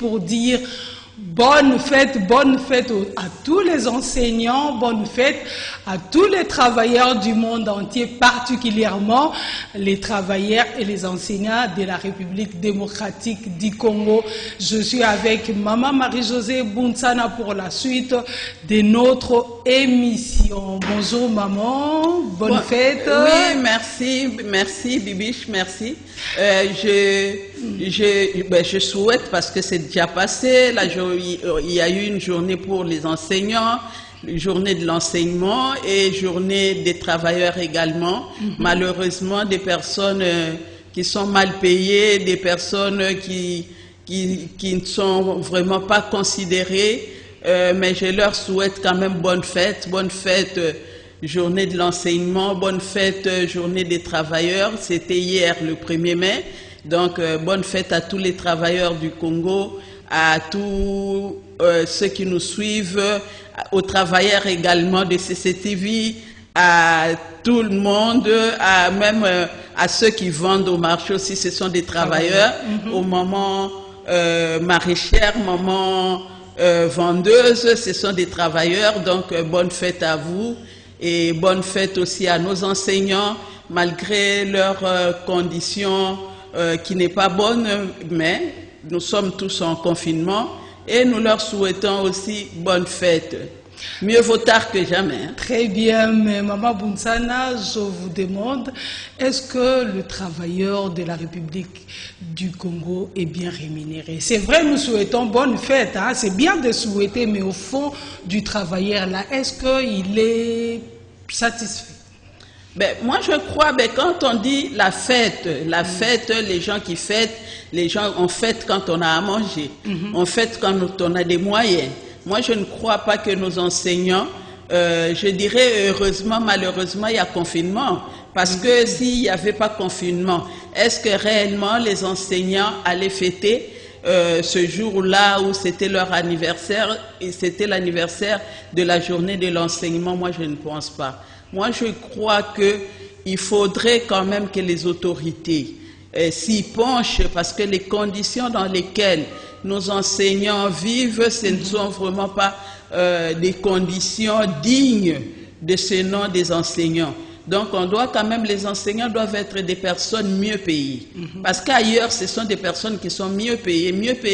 pour dire bonne fête à tous les enseignants, bonne fête à tous les travailleurs du monde entier, particulièrement les travailleurs et les enseignants de la République démocratique du Congo. Je suis avec Maman Marie-Josée Bounsana pour la suite de notre émission. Bonjour maman, bonne fête. Oui, merci Bibiche, merci. Je souhaite, parce que c'est déjà passé, il y a eu une journée pour les enseignants, journée de l'enseignement et journée des travailleurs également. Malheureusement, des personnes qui sont mal payées, des personnes qui ne sont vraiment pas considérées, mais je leur souhaite quand même bonne fête, journée de l'enseignement, bonne fête, journée des travailleurs. C'était hier le 1er mai. Donc, bonne fête à tous les travailleurs du Congo, à tous ceux qui nous suivent, aux travailleurs également de CCTV, à tout le monde, même à ceux qui vendent au marché aussi, ce sont des travailleurs. Aux mamans maraîchères, mamans vendeuses, ce sont des travailleurs. Donc, bonne fête à vous et bonne fête aussi à nos enseignants, malgré leurs conditions qui n'est pas bonne, mais nous sommes tous en confinement et nous leur souhaitons aussi bonne fête. Mieux vaut tard que jamais. Très bien, mais Maman Bounsana, je vous demande, est-ce que le travailleur de la République du Congo est bien rémunéré? C'est vrai, nous souhaitons bonne fête, hein? C'est bien de souhaiter, mais au fond du travailleur là, est-ce qu'il est satisfait? Ben, moi je crois, quand on dit la fête, les gens qui fêtent, les gens on fête quand on a à manger, on fête quand on a des moyens. Moi je ne crois pas que nos enseignants, je dirais heureusement, malheureusement il y a confinement, parce que s'il n'y avait pas confinement, est-ce que réellement les enseignants allaient fêter ce jour-là où c'était leur anniversaire, et c'était l'anniversaire de la journée de l'enseignement? Moi je ne pense pas. Moi, je crois qu'il faudrait quand même que les autorités s'y penchent, parce que les conditions dans lesquelles nos enseignants vivent, ce ne sont vraiment pas des conditions dignes de ce nom des enseignants. Donc, on doit quand même, les enseignants doivent être des personnes mieux payées. Parce qu'ailleurs, ce sont des personnes qui sont mieux payées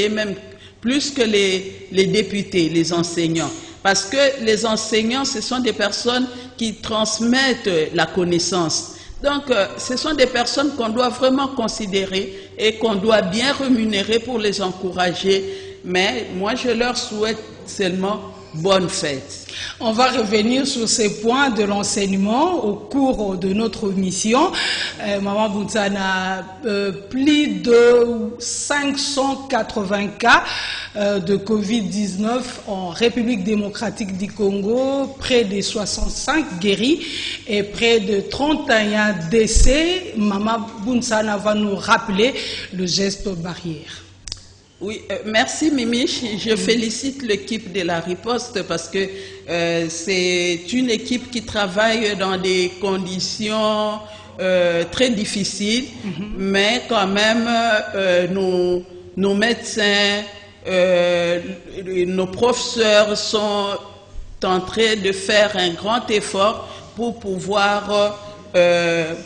même plus que les députés, les enseignants. Parce que les enseignants, ce sont des personnes qui transmettent la connaissance. Donc, ce sont des personnes qu'on doit vraiment considérer et qu'on doit bien rémunérer pour les encourager. Mais moi, je leur souhaite seulement bonne fête. On va revenir sur ces points de l'enseignement au cours de notre mission. Maman Bounsana, plus de 580 cas de Covid-19 en République démocratique du Congo, près de 65 guéris et près de 31 décès. Maman Bounsana va nous rappeler le geste barrière. Oui, merci Mimiche. Je félicite l'équipe de la riposte parce que c'est une équipe qui travaille dans des conditions très difficiles, mais quand même nos médecins, nos professeurs sont en train de faire un grand effort pour pouvoir,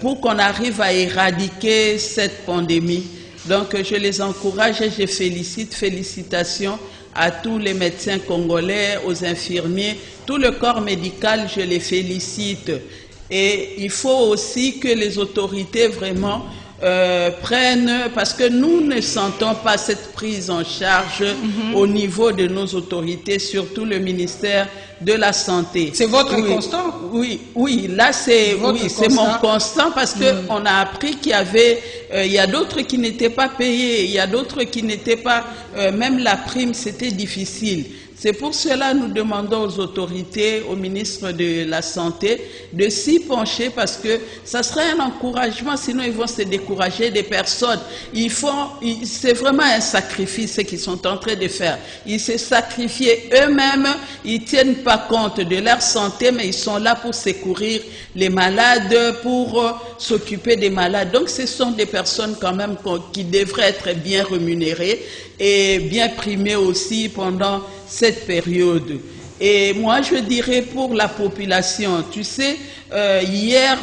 pour qu'on arrive à éradiquer cette pandémie. Donc, je les encourage et je félicitations à tous les médecins congolais, aux infirmiers, tout le corps médical, je les félicite. Et il faut aussi que les autorités vraiment prennent, parce que nous ne sentons pas cette prise en charge au niveau de nos autorités, surtout le ministère de la Santé. C'est votre constant? Oui, là c'est mon constant parce que on a appris qu'il y avait, il y a d'autres qui n'étaient pas payés, il y a d'autres qui n'étaient pas, même la prime c'était difficile. C'est pour cela que nous demandons aux autorités, au ministre de la Santé, de s'y pencher parce que ça serait un encouragement, sinon ils vont se décourager des personnes. C'est vraiment un sacrifice ce qu'ils sont en train de faire. Ils se sacrifient eux-mêmes, ils ne tiennent pas compte de leur santé, mais ils sont là pour secourir les malades, pour s'occuper des malades. Donc ce sont des personnes quand même qui devraient être bien rémunérées et bien primées aussi pendant cette période. Et moi, je dirais pour la population, tu sais, hier,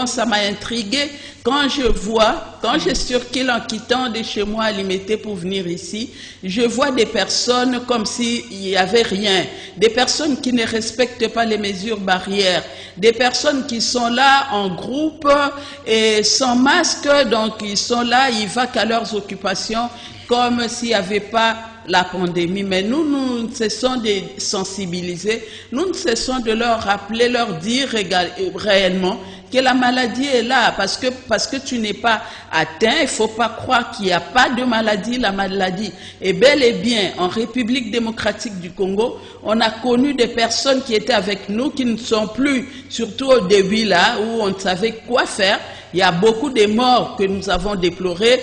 ça m'a intrigué quand je circule en quittant de chez moi à Limité pour venir ici, je vois des personnes comme s'il n'y avait rien, des personnes qui ne respectent pas les mesures barrières, des personnes qui sont là en groupe et sans masque, donc ils sont là, ils vont qu'à leurs occupations comme s'il n'y avait pas la pandémie. Mais nous ne cessons de sensibiliser, nous ne cessons de leur rappeler, leur dire réellement que la maladie est là, parce que tu n'es pas atteint, il ne faut pas croire qu'il n'y a pas de maladie. La maladie est bel et bien en République démocratique du Congo. On a connu des personnes qui étaient avec nous, qui ne sont plus, surtout au début là, où on ne savait quoi faire. Il y a beaucoup de morts que nous avons déplorées.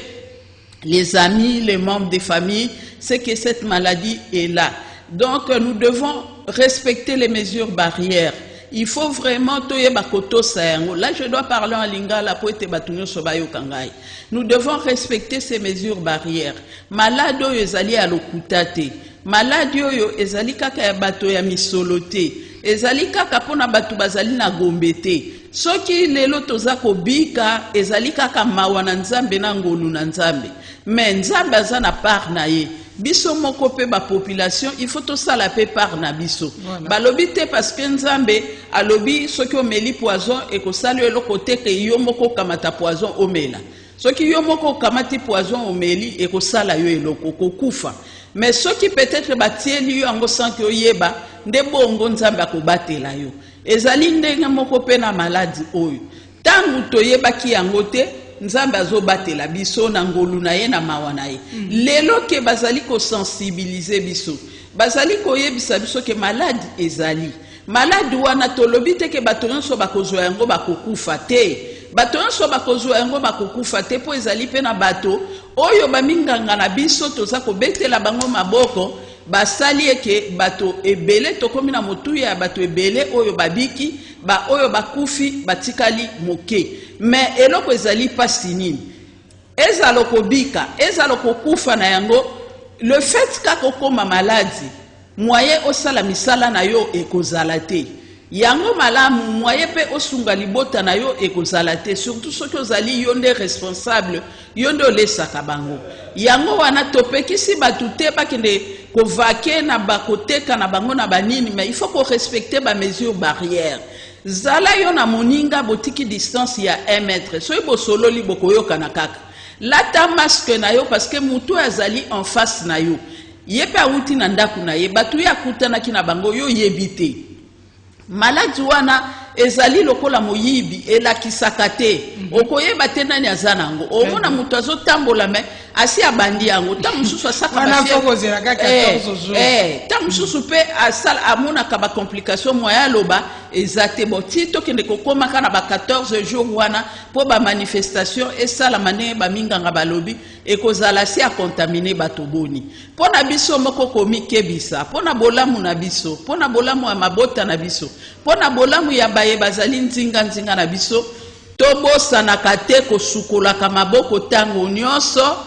Les amis, les membres des familles, c'est que cette maladie est là. Donc nous devons respecter les mesures barrières. Il faut vraiment là je dois parler en lingala pour être batunyo sobayo kangai. Nous devons respecter ces mesures barrières. Malade oyo ezali ya lokuta te. Malade oyo ezali kaka ya bato ya misolo te. Ezali kaka pona bato bazali na gombe te. Soki lelo toza kobika ezali kaka mawa na nzambe na ngolu na nzambe. Mais nzambe aza na part na ye. Biso moko pe ba population, il faut tout ça la pe par na biso. Voilà. Balobi te parce que nzambe alobi soki omeli poison et ko sali le côté que yo moko kamata poison omela. Soki yo moko kamati poison omeli et ko sala yo eloko kokufa. Mais soki peut-être batieli yo ango sanki oyeba nde bongo nzambe akobatela yo. Ezali ndenge moko pe na maladie oyo. Tangu toyeba ki yango te nzambe azobatela biso na ngolu na ye na mawa na ye. Lelo ke bazali ko sensibiliser biso. Bazali ko yebisa biso ke malade ezali. Malade wana tolobi te ke bato nyonso bakozwa yango bakokufa te. Bato nyonso bakozwa yango bakokufa te po ezali pe na bato oyo baminganga na biso toza kobetela bango maboko basali eke bato ebele tokomi na motuya ya bato ebele oyo babiki ba oyo bakufi batikali moke. Mais eloko ezali pasi nini ezaloko bika ezaloko kufa na yango le fait kako koma maladie moyen osala misala na yo ekozala te yango malamu moyen pe osunga libota na yo ekozala te surtout soki ozali yo nde responsable yo nde olesaka bango yango wana topekisi batu te bakende kovake na bakoteka na bango na banini mais il faut ko respecter ba mesures barrières. Zala yo na moninga botiki distance ya 1 mètre. So ibo solo li bokoyoka na kaka. Lata masque na yo parce que mutu azali en face na yo. Yepe awuti na ndaku na ye batu ya kutana kina bango yo yebite. Maladi wana ezali lokola moyibi elakisaka te. Okoyeba te nani aza nango. Omona mutu azotambola me asi abandi yango. Ta mususu asaka ta mususu pe asala amona ka ba complication moya loba ezate boti to kende kokoma kana ba 14 jours wana po ba manifestation esala mane ba minganga balobi ekozala si a contaminer bato boni. Pona biso moko komi kebisa, pona bolamu na biso, pona bolamu ya mabota na biso, pona bolamu ya baye bazali nzinga na biso, tobosa na kate kosukola ka maboko tango nyonso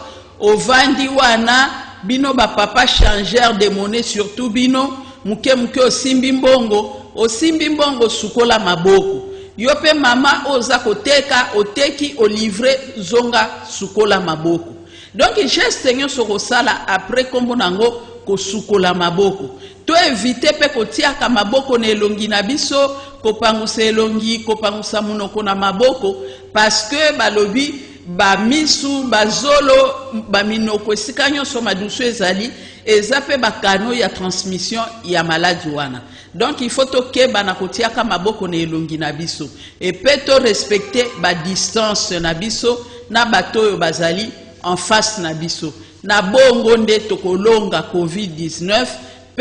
ovandi wana bino ba papa changeur de monnaie surtout bino muke osimbi mbongo sukola maboko yo pe mama oza koteka oteki olivre zonga sukola maboko. Donc geste nyonso kosala après kombo nango kosukola maboko to éviter pe kotiaka maboko na elongi na biso kopangusa elongi kopangusa munoko na maboko parce que balobi ba misu bazolo ba minoko esika nyonso madusu ezali ezape bakano ya transmission ya maladie wana. Donc il faut tokeba na kotiaka maboko na elongi na biso et peto respecter ba distance na biso na bato oyo bazali en face na biso na bongo nde tokolonga COVID-19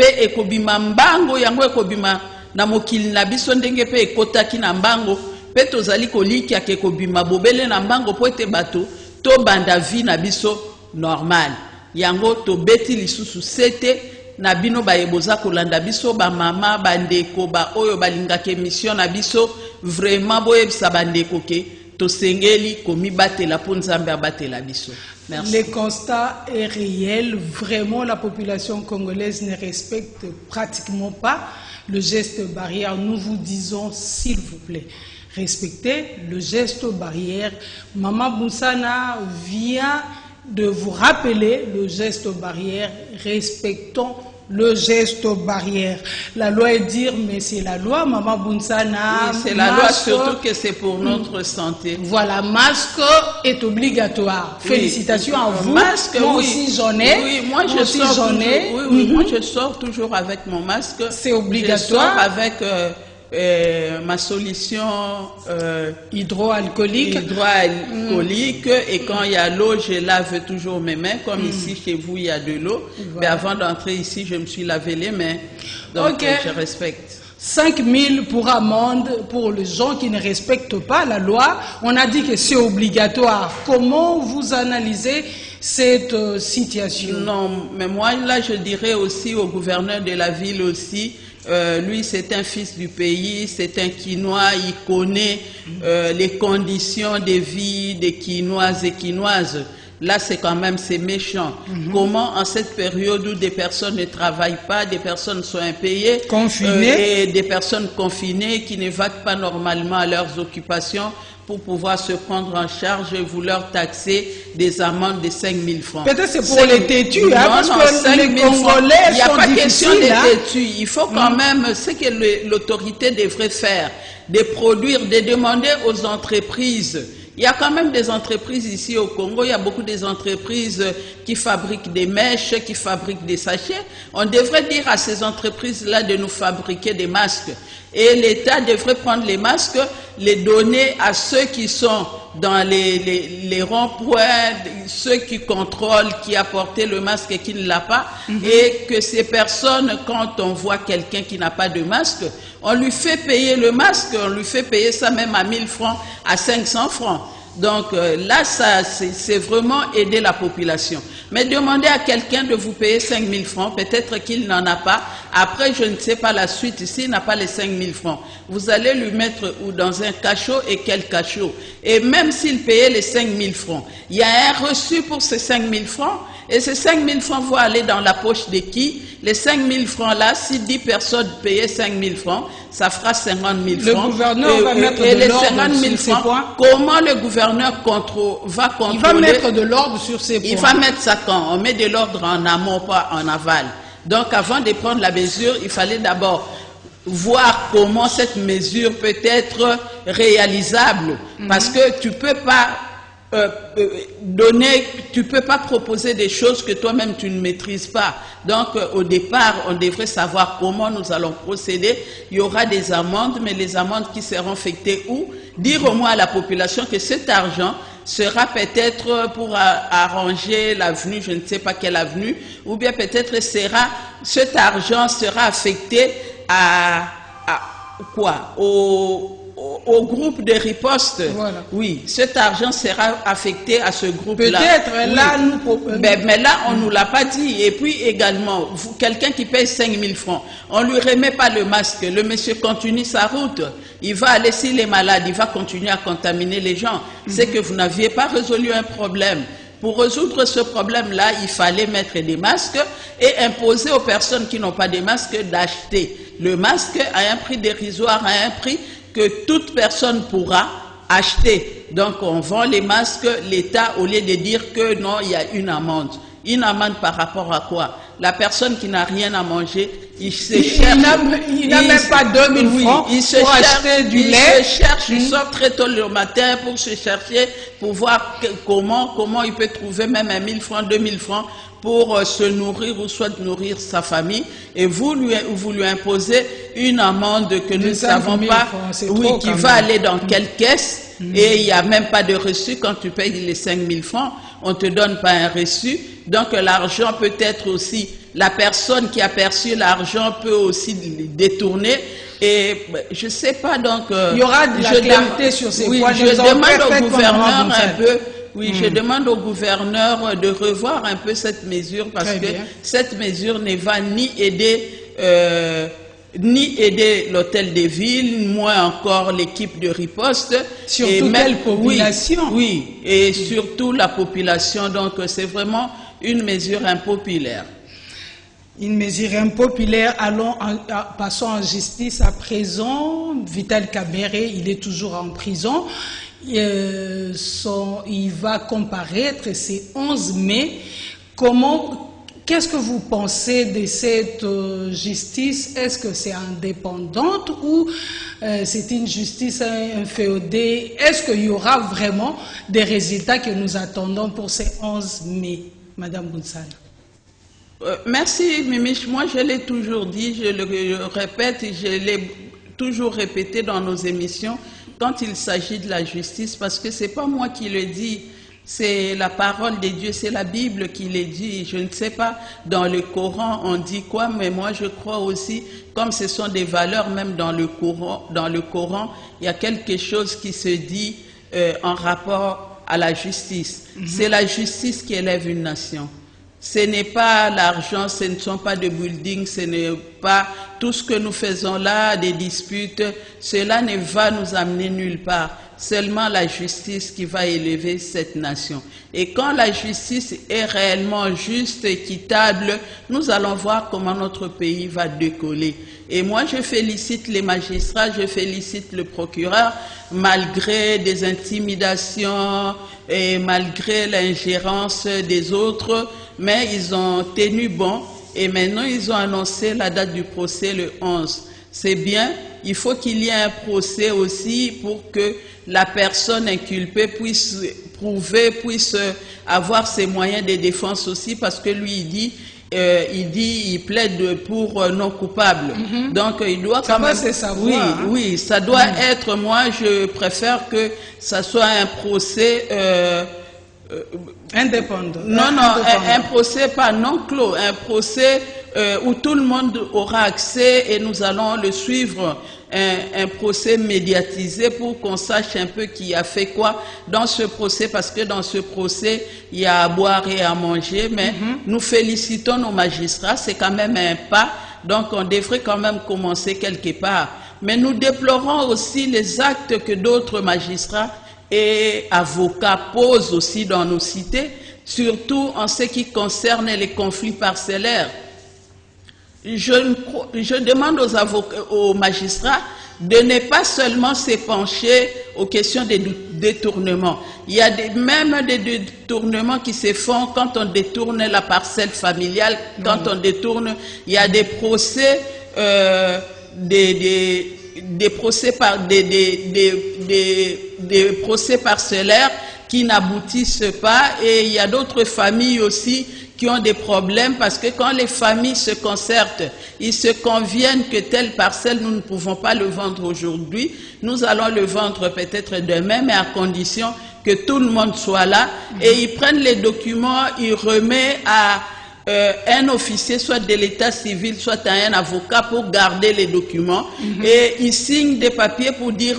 pe ekobima mbango yango ekobima na mokili na biso ndenge pe ekotaki na mbango pe tozali koliki ke ekobima bobele na mbango po ete bato to banda vie na biso normal yango to beti lisusu sete na bino bayeboza kolanda biso ba mama bandeko ba oyo balingaka mission na biso vraiment boyebisa bandeko ke to sengeli komi batela po nzambe abatela biso. Merci. Le constat est réel. Vraiment, la population congolaise ne respecte pratiquement pas le geste barrière. Nous vous disons, s'il vous plaît, respectez le geste barrière. Maman Boussana vient de vous rappeler le geste barrière. Respectons le geste barrière. La loi est dire, mais c'est la loi, Maman Bounsana. Oui, c'est la loi, surtout que c'est pour notre santé. Voilà, masque est obligatoire. Oui. Félicitations à vous. Masque, moi oui. aussi j'en ai. Oui, moi je sors toujours, moi je sors toujours avec mon masque. C'est obligatoire. Je sors avec ma solution hydroalcoolique. Et quand il y a l'eau, je lave toujours mes mains. Comme ici chez vous, il y a de l'eau. Voilà. Mais avant d'entrer ici, je me suis lavé les mains. Donc je respecte. 5 000 pour amende pour les gens qui ne respectent pas la loi. On a dit que c'est obligatoire. Comment vous analysez cette situation? Non, mais moi là je dirais aussi au gouverneur de la ville aussi. Lui, c'est un fils du pays, c'est un Quinois, il connaît les conditions de vie des Quinoises et Quinoises. Là, c'est quand même, c'est méchant. Comment, en cette période où des personnes ne travaillent pas, des personnes sont impayées, confinées, et des personnes confinées qui ne vaquent pas normalement à leurs occupations, pour pouvoir se prendre en charge, vous leur taxez des amendes de 5 000 francs. Peut-être c'est pour les têtus, hein, parce que les Congolais il n'y a pas question des têtus. Il faut quand même, ce que l'autorité devrait faire, de produire, de demander aux entreprises. Il y a quand même des entreprises ici au Congo, il y a beaucoup des entreprises qui fabriquent des mèches, qui fabriquent des sachets. On devrait dire à ces entreprises-là de nous fabriquer des masques. Et l'État devrait prendre les masques, les donner à ceux qui sont dans les ronds-points, ceux qui contrôlent, qui a porté le masque et qui ne l'a pas, et que ces personnes, quand on voit quelqu'un qui n'a pas de masque, on lui fait payer le masque, on lui fait payer ça même à 1000 francs, à 500 francs. Donc là, c'est vraiment aider la population. Mais demander à quelqu'un de vous payer 5 000 francs, peut-être qu'il n'en a pas. Après, je ne sais pas la suite, s'il n'a pas les 5 000 francs, vous allez lui mettre ou dans un cachot et quel cachot. Et même s'il payait les 5 000 francs, il y a un reçu pour ces 5 000 francs. Et ces 5 000 francs vont aller dans la poche de qui? Les 5 000 francs là, si 10 personnes payaient 5 000 francs, ça fera 50 000 francs. Le gouverneur va mettre de l'ordre sur ces points. Comment le gouverneur va contrôler? Il va mettre de l'ordre sur ces points. Il va mettre ça quand? On met de l'ordre en amont, pas en aval. Donc avant de prendre la mesure, il fallait d'abord voir comment cette mesure peut être réalisable. Parce que tu peux pas tu peux pas proposer des choses que toi-même tu ne maîtrises pas. Donc au départ, on devrait savoir comment nous allons procéder. Il y aura des amendes, mais les amendes qui seront affectées où? Dire au moins à la population que cet argent sera peut-être pour arranger l'avenue, je ne sais pas quelle avenue, ou bien peut-être cet argent sera affecté à quoi? Au groupe de riposte. Voilà. Oui, cet argent sera affecté à ce groupe-là. Peut-être, là, mais là, on ne nous l'a pas dit. Et puis également, quelqu'un qui paye 5 000 francs, on ne lui remet pas le masque. Le monsieur continue sa route. Il va aller, s'il est malade, il va continuer à contaminer les gens. C'est que vous n'aviez pas résolu un problème. Pour résoudre ce problème-là, il fallait mettre des masques et imposer aux personnes qui n'ont pas de masques d'acheter le masque à un prix dérisoire, à un prix que toute personne pourra acheter. Donc on vend les masques, l'État, au lieu de dire que non, il y a une amende. Une amende par rapport à quoi? La personne qui n'a rien à manger, il se cherche. Il n'a même pas 2000 francs pour acheter du lait. Il sort très tôt le matin pour se chercher, pour voir comment il peut trouver même 1000 francs, 2000 francs pour se nourrir ou soit nourrir sa famille, et vous lui imposez une amende que nous ne savons pas, oui, qui va aller dans quelle caisse, et il n'y a même pas de reçu. Quand tu payes les 5 000 francs, on ne te donne pas un reçu. Donc l'argent peut être aussi, la personne qui a perçu l'argent peut aussi détourner. Et je ne sais pas, donc... il y aura de la clarté sur ces points. Je demande au gouverneur un peu... Oui, je demande au gouverneur de revoir un peu cette mesure, parce que cette mesure ne va ni aider l'hôtel des villes, moins encore l'équipe de riposte. Surtout quelle population? Oui, et surtout la population. Donc c'est vraiment une mesure impopulaire. Une mesure impopulaire. Passons en justice à présent. Vital Kamerhe, il est toujours en prison. Il va comparaître, c'est 11 mai. Qu'est-ce que vous pensez de cette justice? Est-ce que c'est indépendante ou c'est une justice inféodée? Est-ce qu'il y aura vraiment des résultats que nous attendons pour ces 11 mai, Madame Bounsana? Merci, Mimiche. Moi, je l'ai toujours dit, je le répète, je l'ai toujours répété dans nos émissions, quand il s'agit de la justice, parce que ce n'est pas moi qui le dis, c'est la parole de Dieu, c'est la Bible qui le dit. Je ne sais pas, dans le Coran, on dit quoi, mais moi je crois aussi, comme ce sont des valeurs, même dans le Coran, il y a quelque chose qui se dit en rapport à la justice. C'est la justice qui élève une nation. Ce n'est pas l'argent, ce ne sont pas des buildings, ce n'est pas tout ce que nous faisons là, des disputes. Cela ne va nous amener nulle part. Seulement la justice qui va élever cette nation. Et quand la justice est réellement juste, équitable, nous allons voir comment notre pays va décoller. Et moi, je félicite les magistrats, je félicite le procureur, malgré des intimidations et malgré l'ingérence des autres, mais ils ont tenu bon et maintenant ils ont annoncé la date du procès le 11. C'est bien, il faut qu'il y ait un procès aussi pour que la personne inculpée puisse prouver, puisse avoir ses moyens de défense aussi, parce que lui il plaide pour non coupable. Donc il doit quand même... savoir, oui, ça doit être, moi je préfère que ça soit un procès... indépendant. Un procès pas non clos, un procès où tout le monde aura accès et nous allons le suivre, un procès médiatisé pour qu'on sache un peu qui a fait quoi dans ce procès, parce que dans ce procès, il y a à boire et à manger, mais nous félicitons nos magistrats, c'est quand même un pas, donc on devrait quand même commencer quelque part. Mais nous déplorons aussi les actes que d'autres magistrats et avocats posent aussi dans nos cités, surtout en ce qui concerne les conflits parcellaires. Je demande aux magistrats de ne pas seulement se pencher aux questions des détournements. Il y a même des détournements qui se font quand on détourne la parcelle familiale, quand on détourne, il y a des procès, des procès parcellaires qui n'aboutissent pas, et il y a d'autres familles aussi qui ont des problèmes, parce que quand les familles se concertent, ils se conviennent que telle parcelle, nous ne pouvons pas le vendre aujourd'hui, nous allons le vendre peut-être demain, mais à condition que tout le monde soit là, et ils prennent les documents, ils remettent à un officier, soit de l'état civil, soit à un avocat pour garder les documents, et ils signent des papiers pour dire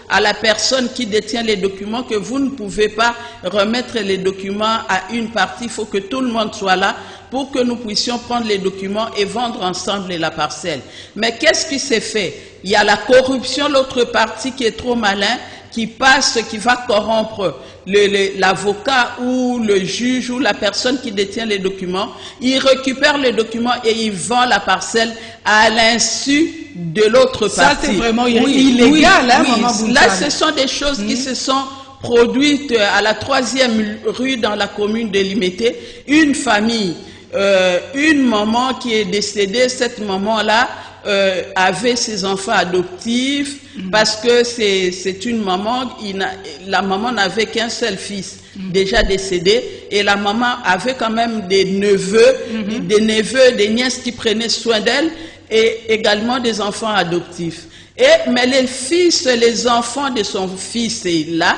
à la personne qui détient les documents que vous ne pouvez pas remettre les documents à une partie, il faut que tout le monde soit là pour que nous puissions prendre les documents et vendre ensemble la parcelle. Mais qu'est-ce qui s'est fait? Il y a la corruption, l'autre partie qui est trop malin, qui passe, qui va corrompre l'avocat ou le juge ou la personne qui détient les documents. Il récupère les documents et il vend la parcelle à l'insu de l'autre partie. Ça, c'est vraiment illégal, hein, Maman Bounsana. Là, ce sont des choses qui se sont produites à la 3e rue dans la commune de Limete. Une famille, une maman qui est décédée, cette maman-là, avait ses enfants adoptifs parce que c'est une maman, la maman n'avait qu'un seul fils déjà décédé et la maman avait quand même des neveux, des nièces qui prenaient soin d'elle et également des enfants adoptifs. Mais les enfants de son fils là,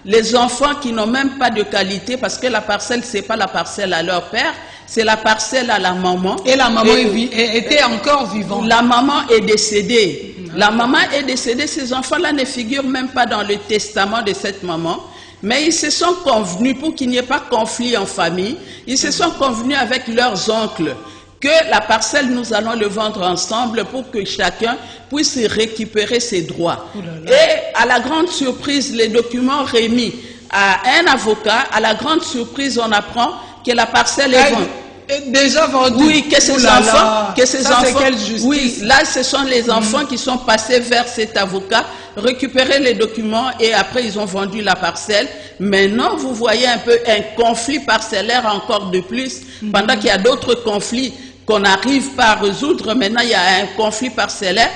les enfants qui n'ont même pas de qualité parce que la parcelle, c'est pas la parcelle à leur père, c'est la parcelle à la maman. Et la maman était encore vivante. La maman est décédée. La maman est décédée, ces enfants-là ne figurent même pas dans le testament de cette maman. Mais ils se sont convenus, pour qu'il n'y ait pas conflit en famille, ils se sont convenus avec leurs oncles que la parcelle, nous allons le vendre ensemble pour que chacun puisse récupérer ses droits. Et à la grande surprise, les documents remis à un avocat, à la grande surprise, on apprend que la parcelle est vendue. Déjà vendu. Oui, que ces enfants, quelle justice? Oui, là, ce sont les enfants qui sont passés vers cet avocat, récupérer les documents et après ils ont vendu la parcelle. Maintenant, vous voyez un peu un conflit parcellaire encore de plus, pendant qu'il y a d'autres conflits qu'on n'arrive pas à résoudre. Maintenant, il y a un conflit parcellaire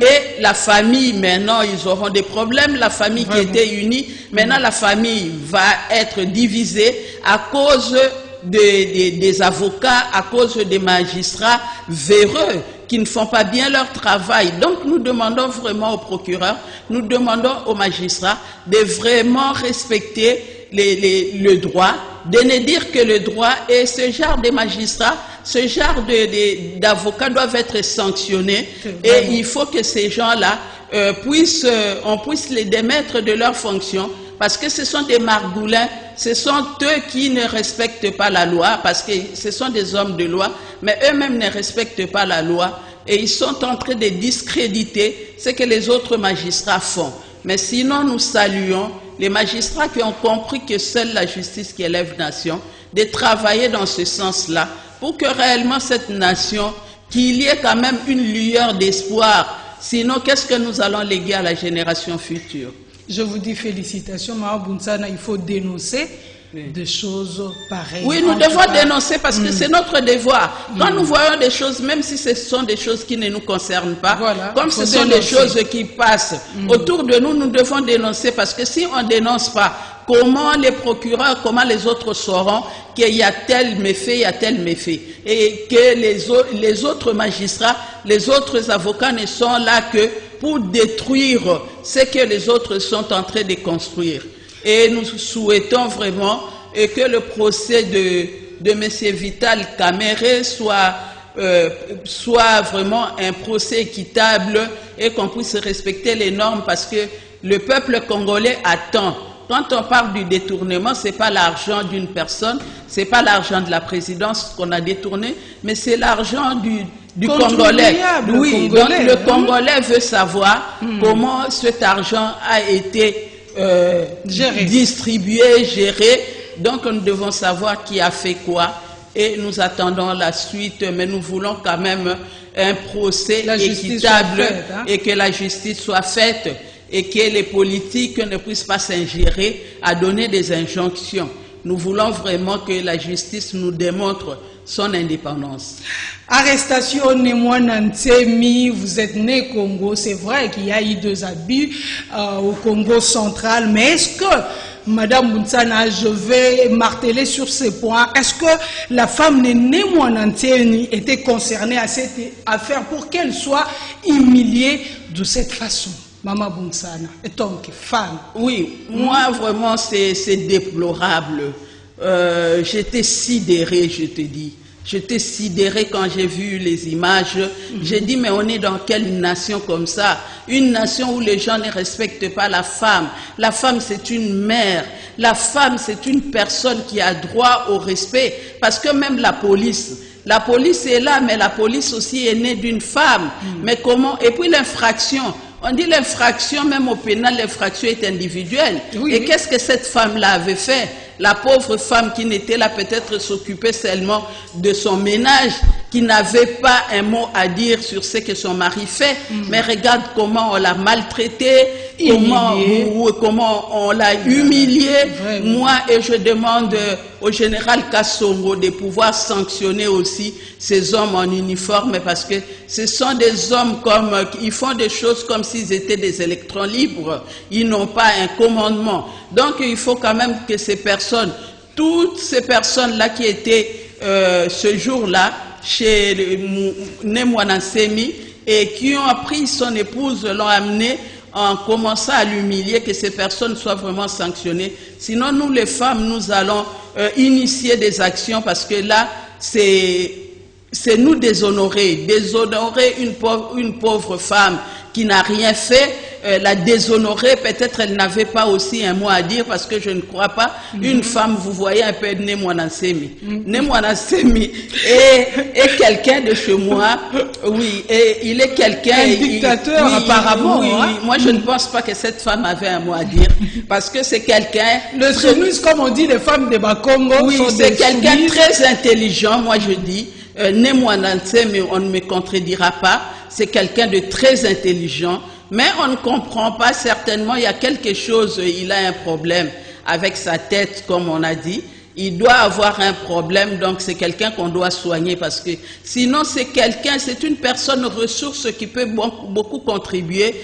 et la famille, maintenant, ils auront des problèmes. La famille qui était unie, maintenant, la famille va être divisée à cause des avocats, à cause des magistrats véreux qui ne font pas bien leur travail. Donc nous demandons vraiment aux procureurs, nous demandons aux magistrats de vraiment respecter le droit, de ne dire que le droit et ce genre de magistrats, ce genre d'avocats doivent être sanctionnés et il faut que ces gens-là on puisse les démettre de leurs fonctions parce que ce sont des margoulins, ce sont eux qui ne respectent pas la loi parce que ce sont des hommes de loi, mais eux-mêmes ne respectent pas la loi et ils sont en train de discréditer ce que les autres magistrats font. Mais sinon, nous saluons les magistrats qui ont compris que seule la justice qui élève nation, de travailler dans ce sens-là pour que réellement cette nation, qu'il y ait quand même une lueur d'espoir. Sinon, qu'est-ce que nous allons léguer à la génération future? Je vous dis félicitations, Mama Bountsana, il faut dénoncer des choses pareilles. Oui, nous devons dénoncer parce que c'est notre devoir. Quand nous voyons des choses, même si ce sont des choses qui ne nous concernent pas, comme ce sont des choses qui passent autour de nous, nous devons dénoncer parce que si on ne dénonce pas, comment les procureurs, comment les autres sauront qu'il y a tel méfait, il y a tel méfait et que les autres magistrats, les autres avocats ne sont là que pour détruire ce que les autres sont en train de construire. Et nous souhaitons vraiment que le procès de M. Vital Kamerhe soit vraiment un procès équitable et qu'on puisse respecter les normes parce que le peuple congolais attend. Quand on parle du détournement, ce n'est pas l'argent d'une personne, ce n'est pas l'argent de la présidence qu'on a détourné, mais c'est l'argent du Congolais. Oui, donc le Congolais veut savoir comment cet argent a été distribué, géré. Donc nous devons savoir qui a fait quoi et nous attendons la suite, mais nous voulons quand même un procès équitable et que la justice soit faite et que les politiques ne puissent pas s'ingérer à donner des injonctions. Nous voulons vraiment que la justice nous démontre son indépendance. Arrestation Némoana Ntsemi, vous êtes né Congo, c'est vrai qu'il y a eu 2 abus au Congo central, mais est-ce que, Madame Bountsana, je vais marteler sur ce point, est-ce que la femme de Némoana Ntsemi était concernée à cette affaire pour qu'elle soit humiliée de cette façon? Maman Bountsana, en tant que femme. Oui, moi vraiment c'est déplorable. J'étais sidérée, je te dis. J'étais sidérée quand j'ai vu les images. J'ai dit, mais on est dans quelle nation comme ça? Une nation où les gens ne respectent pas la femme. La femme, c'est une mère. La femme, c'est une personne qui a droit au respect. Parce que même la police est là, mais la police aussi est née d'une femme. Mais comment? Et puis l'infraction. On dit l'infraction, même au pénal, l'infraction est individuelle. Oui, et qu'est-ce que cette femme-là avait fait? La pauvre femme qui n'était là peut-être s'occuper seulement de son ménage. qui n'avait pas un mot à dire sur ce que son mari fait, mais regarde comment on l'a maltraité, comment on l'a humilié. Moi, et je demande au général Kassongo de pouvoir sanctionner aussi ces hommes en uniforme, parce que ce sont des hommes ils font des choses comme s'ils étaient des électrons libres. Ils n'ont pas un commandement. Donc il faut quand même que ces personnes, toutes ces personnes-là qui étaient ce jour-là chez Nemwanansemi et qui ont pris son épouse, l'ont amené en commençant à l'humilier, que ces personnes soient vraiment sanctionnées. Sinon, nous les femmes, nous allons initier des actions, parce que là, c'est nous déshonorer une pauvre femme qui n'a rien fait, la déshonorer. Peut-être elle n'avait pas aussi un mot à dire, parce que je ne crois pas une femme, vous voyez un peu Nemwanansemi. Nemwanansemi est quelqu'un de chez moi, oui, et il est quelqu'un... Un dictateur, oui, apparemment. Oui, oui. Moi, je ne pense pas que cette femme avait un mot à dire, parce que c'est quelqu'un... Le soumise, comme on dit, les femmes de Bakongo, oui, c'est quelqu'un très intelligent, moi je dis. Nemwanansemi, on ne me contredira pas, c'est quelqu'un de très intelligent, mais on ne comprend pas, certainement, il y a quelque chose, il a un problème avec sa tête, comme on a dit. Il doit avoir un problème, donc c'est quelqu'un qu'on doit soigner, parce que sinon c'est une personne ressource qui peut beaucoup contribuer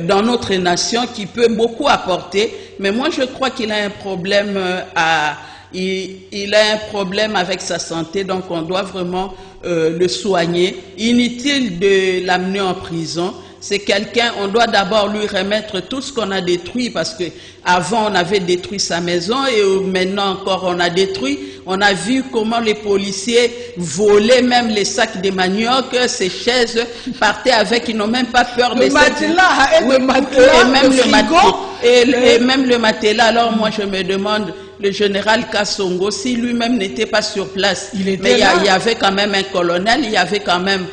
dans notre nation, qui peut beaucoup apporter. Mais moi je crois qu'il a un problème il a un problème avec sa santé, donc on doit vraiment le soigner. Inutile de l'amener en prison. C'est quelqu'un, on doit d'abord lui remettre tout ce qu'on a détruit, parce que avant on avait détruit sa maison et maintenant encore on a détruit. On a vu comment les policiers volaient même les sacs de manioc, ces chaises, partaient avec, ils n'ont même pas peur de et même le matelas. Alors moi je me demande, le général Kassongo, si lui-même n'était pas sur place, mais il y avait quand même un colonel, il y avait quand même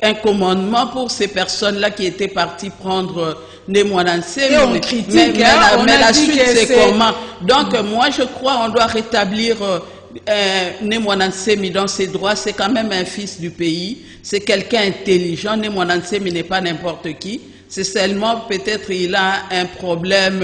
un commandement pour ces personnes-là qui étaient parties prendre Nemwanansemi. On critique, mais la suite c'est comment? Donc moi je crois on doit rétablir Nemwanansemi dans ses droits. C'est quand même un fils du pays, c'est quelqu'un intelligent. Nemwanansemi n'est pas n'importe qui, c'est seulement peut-être il a un problème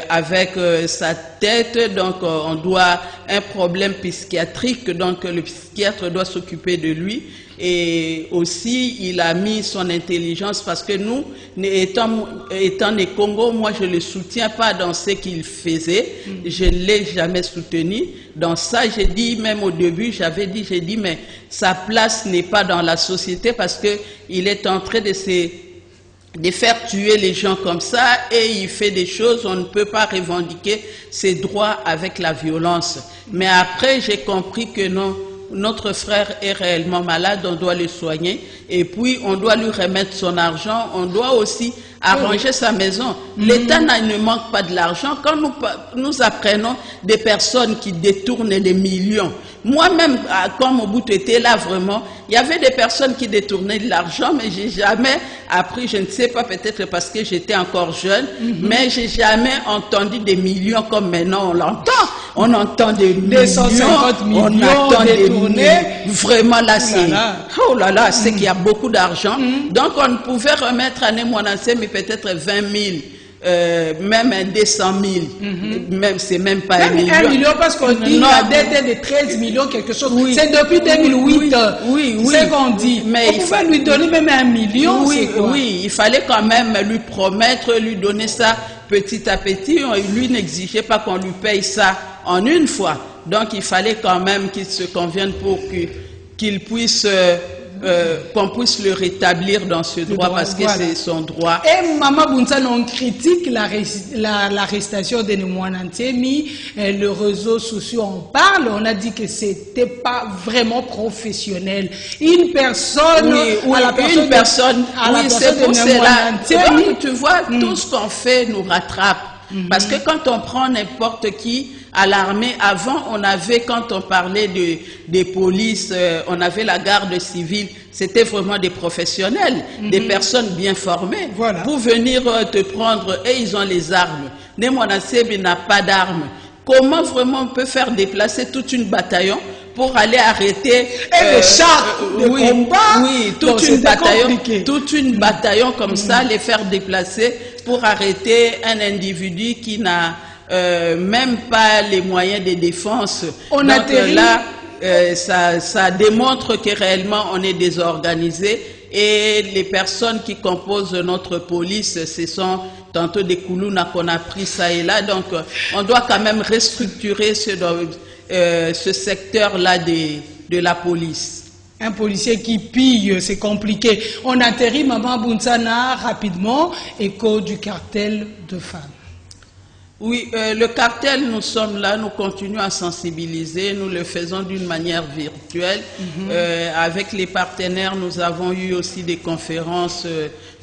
avec sa tête, donc on doit un problème psychiatrique, donc le psychiatre doit s'occuper de lui. Et aussi il a mis son intelligence, parce que nous étant des Congo, moi je le soutiens pas dans ce qu'il faisait, je ne l'ai jamais soutenu dans ça. J'ai dit, même au début j'ai dit mais sa place n'est pas dans la société, parce que il est en train de faire tuer les gens comme ça, et il fait des choses, on ne peut pas revendiquer ses droits avec la violence. Mais après, j'ai compris que non, notre frère est réellement malade, on doit le soigner, et puis on doit lui remettre son argent, on doit aussi arranger sa maison. L'État ne manque pas de l'argent. Quand nous apprenons des personnes qui détournent les millions, moi-même, quand Mobutu était là, vraiment, il y avait des personnes qui détournaient de l'argent, mais j'ai jamais appris, je ne sais pas, peut-être parce que j'étais encore jeune, mais j'ai jamais entendu des millions comme maintenant on l'entend. On entend des millions, 150 millions, on entend des millions. Vraiment là, c'est qu'il y a beaucoup d'argent. Donc on pouvait remettre à Nemwanansemi peut-être 20 000. Même un 200 000, même c'est même pas même 1 million, parce qu'on dit la dette de 13 millions quelque chose. Oui. C'est depuis 2008. Oui. C'est qu'on dit. Mais on pouvait lui donner même 1 million. Oui, il fallait quand même lui promettre, lui donner ça petit à petit. Lui n'exigeait pas qu'on lui paye ça en une fois. Donc il fallait quand même qu'il se convienne pour qu'il puisse qu'on puisse le rétablir dans ce droit, parce que c'est son droit. Et Maman Bunsan, on critique l'arrestation de Nemwanansemi, les réseaux sociaux en parlent, on a dit que c'était pas vraiment professionnel. Une personne, c'est pour cela. Tu vois, tout ce qu'on fait nous rattrape. Parce que quand on prend n'importe qui à l'armée, avant on avait, quand on parlait des polices, on avait la garde civile, c'était vraiment des professionnels, des personnes bien formées. Pour venir te prendre, et ils ont les armes. Nemwanansemi n'a pas d'armes. Comment vraiment on peut faire déplacer toute une bataillon pour aller arrêter le char de combat? Oui, toute une bataillon comme ça, les faire déplacer pour arrêter un individu qui n'a même pas les moyens de défense. On Donc là, ça démontre que réellement on est désorganisé et les personnes qui composent notre police, ce sont tantôt des Koulouna qu'on a pris ça et là. Donc on doit quand même restructurer ce secteur-là de la police. Un policier qui pille, c'est compliqué. On atterrit, Maman Bountsana, rapidement, écho du cartel de femmes. Oui, le cartel, nous sommes là, nous continuons à sensibiliser, nous le faisons d'une manière virtuelle. Avec les partenaires, nous avons eu aussi des conférences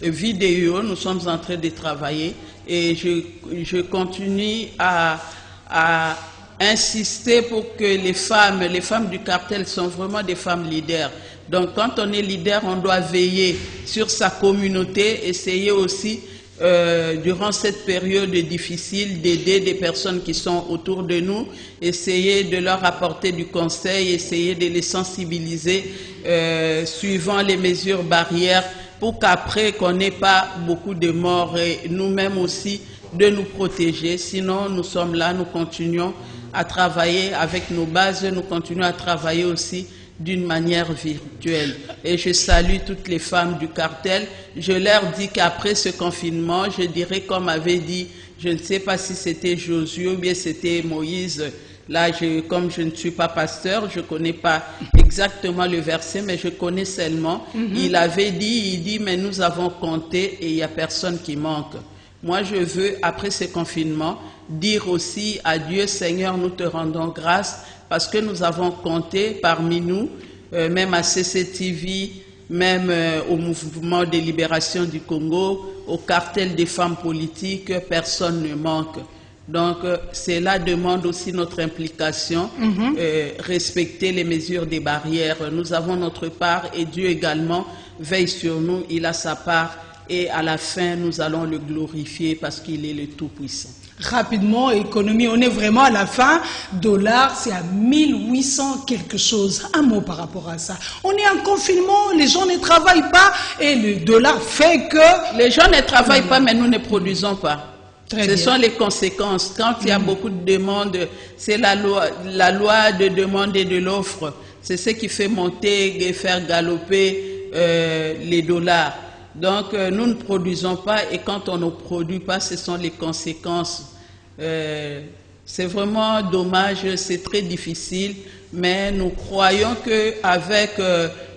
vidéo, nous sommes en train de travailler et je continue à insister pour que les femmes du cartel sont vraiment des femmes leaders. Donc quand on est leader, on doit veiller sur sa communauté, essayer aussi durant cette période difficile d'aider des personnes qui sont autour de nous, essayer de leur apporter du conseil, essayer de les sensibiliser suivant les mesures barrières pour qu'après qu'on n'ait pas beaucoup de morts et nous-mêmes aussi de nous protéger. Sinon, nous sommes là, nous continuons à travailler avec nos bases, nous continuons à travailler aussi d'une manière virtuelle. Et je salue toutes les femmes du cartel. Je leur dis qu'après ce confinement, je dirais comme avait dit, je ne sais pas si c'était Josué ou bien c'était Moïse. Là, comme je ne suis pas pasteur, je ne connais pas exactement le verset, mais je connais seulement. Il avait dit, il dit, mais nous avons compté et il n'y a personne qui manque. Moi, je veux, après ce confinement, dire aussi à Dieu, Seigneur, nous te rendons grâce parce que nous avons compté parmi nous, même à CCTV, même au mouvement de libération du Congo, au cartel des femmes politiques, personne ne manque. Donc, cela demande aussi notre implication, respecter les mesures des barrières. Nous avons notre part et Dieu également veille sur nous, il a sa part. Et à la fin, nous allons le glorifier parce qu'il est le Tout-Puissant. Rapidement, économie, on est vraiment à la fin. Dollar, c'est à 1800 quelque chose. Un mot par rapport à ça. On est en confinement, les gens ne travaillent pas et le dollar fait que... Les gens ne travaillent pas, mais nous ne produisons pas. Ce sont les conséquences. Quand il y a beaucoup de demandes, c'est la loi de demande et de l'offre. C'est ce qui fait monter et faire galoper les dollars. Donc, nous ne produisons pas et quand on ne produit pas, ce sont les conséquences. C'est vraiment dommage, c'est très difficile, mais nous croyons qu'avec,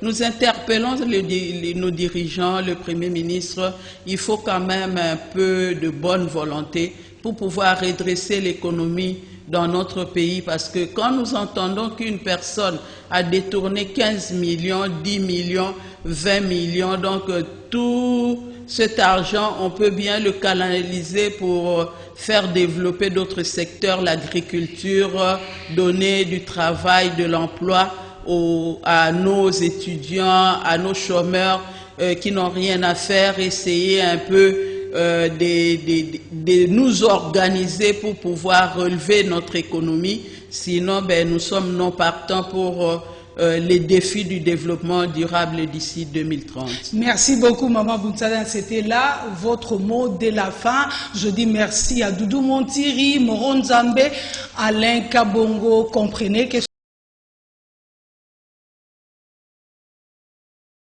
nous interpellons nos dirigeants, le Premier ministre, il faut quand même un peu de bonne volonté pour pouvoir redresser l'économie dans notre pays, parce que quand nous entendons qu'une personne a détourné 15 millions, 10 millions, 20 millions, donc tout cet argent, on peut bien le canaliser pour faire développer d'autres secteurs, l'agriculture, donner du travail, de l'emploi à nos étudiants, à nos chômeurs qui n'ont rien à faire, essayer un peu de nous organiser pour pouvoir relever notre économie. Sinon, nous sommes non partants pour les défis du développement durable d'ici 2030. Merci beaucoup, Maman Bountsana. C'était là votre mot de la fin. Je dis merci à Doudou Montiri, Moron Zambé, Alain Kabongo. Comprenez que